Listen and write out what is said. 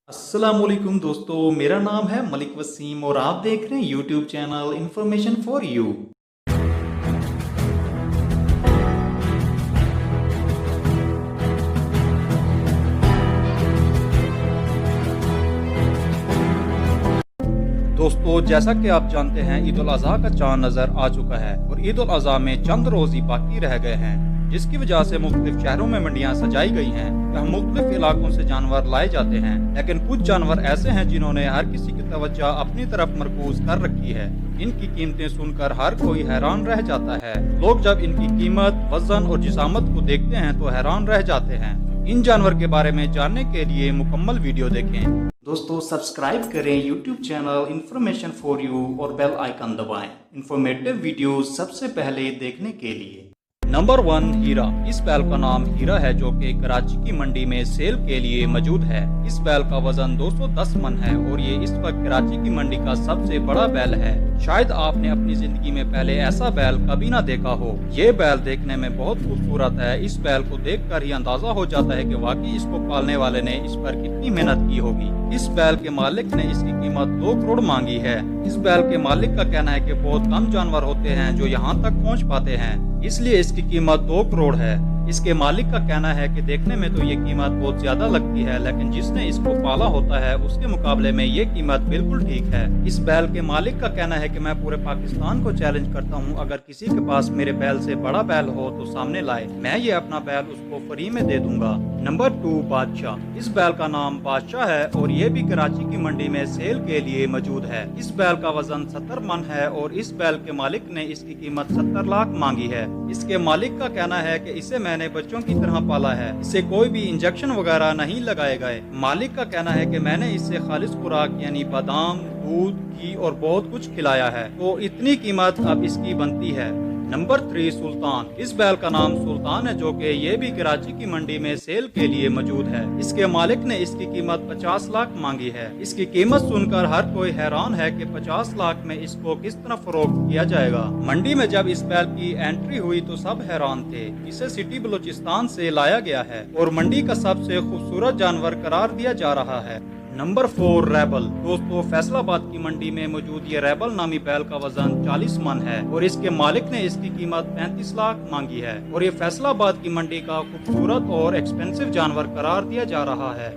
अस्सलामुअलैकुम दोस्तों, मेरा नाम है मलिक वसीम और आप देख रहे हैं YouTube channel information for you. दोस्तों, जैसा कि आप जानते हैं ईद उल अज़हा का चांद नजर आ चुका है और ईद उल अज़हा में चंद रोज ही बाकी रह गए हैं, जिसकी वजह से मुख्तलिफ शहरों में मंडियां सजाई गई हैं। यहाँ मुख्तलिफ इलाकों से जानवर लाए जाते हैं, लेकिन कुछ जानवर ऐसे हैं जिन्होंने हर किसी की तवज्जो अपनी तरफ मरकूज कर रखी है। इनकी कीमतें सुनकर हर कोई हैरान रह जाता है। लोग जब इनकी कीमत, वजन और जिसामत को देखते हैं तो हैरान रह जाते हैं। इन जानवर के बारे में जानने के लिए मुकम्मल वीडियो देखें। दोस्तों, सब्सक्राइब करें YouTube channel information for you और बेल आइकन दबाएं इन्फॉर्मेटिव वीडियो सबसे पहले देखने के लिए। नंबर 1, हीरा। इस बैल का नाम हीरा है, जो कि कराची की मंडी में सेल के लिए मौजूद है। इस बैल का वजन 210 मन है और ये इस वक्त कराची की मंडी का सबसे बड़ा बैल है। शायद आपने अपनी जिंदगी में पहले ऐसा बैल कभी ना देखा हो। ये बैल देखने में बहुत खूबसूरत है। इस बैल को देखकर ही अंदाजा हो जाता है कि वाकई इसको पालने वाले ने इस पर कितनी मेहनत की होगी। इस बैल के मालिक ने इसकी कीमत 2 करोड़ मांगी है। इस बैल के मालिक का कहना है कि बहुत कम जानवर होते हैं जो यहाँ तक पहुँच पाते हैं, इसलिए इसकी कीमत 2 करोड़ है। इसके मालिक का कहना है कि देखने में तो ये कीमत बहुत ज्यादा लगती है, लेकिन जिसने इसको पाला होता है उसके मुकाबले में ये कीमत बिल्कुल ठीक है। इस बैल के मालिक का कहना है कि मैं पूरे पाकिस्तान को चैलेंज करता हूँ, अगर किसी के पास मेरे बैल से बड़ा बैल हो तो सामने लाए, मैं ये अपना बैल उसको फ्री में दे दूंगा। नंबर 2, बादशाह। इस बैल का नाम बादशाह है और ये भी कराची की मंडी में सेल के लिए मौजूद है। इस बैल का वजन 70 मन है और इस बैल के मालिक ने इसकी कीमत 70 लाख मांगी है। इसके मालिक का कहना है कि इसे मैंने बच्चों की तरह पाला है, इसे कोई भी इंजेक्शन वगैरह नहीं लगाए गए। मालिक का कहना है कि मैंने इससे खालिश खुराक यानी बादाम, दूध, घी और बहुत कुछ खिलाया है, तो इतनी कीमत अब इसकी बनती है। नंबर 3, सुल्तान। इस बैल का नाम सुल्तान है, जो कि ये भी कराची की मंडी में सेल के लिए मौजूद है। इसके मालिक ने इसकी कीमत 50 लाख मांगी है। इसकी कीमत सुनकर हर कोई हैरान है कि 50 लाख में इसको किस तरह फरोख्त किया जाएगा। मंडी में जब इस बैल की एंट्री हुई तो सब हैरान थे। इसे सिटी बलूचिस्तान से लाया गया है और मंडी का सबसे खूबसूरत जानवर करार दिया जा रहा है। Number 4, rebel. दोस्तों, फैसलाबाद की मंडी में मौजूद ये रेबल नामी बैल का वजन 40 मन है और इसके मालिक ने इसकी कीमत 35 लाख मांगी है और ये फैसलाबाद की मंडी का खूबसूरत और एक्सपेंसिव जानवर करार दिया जा रहा है।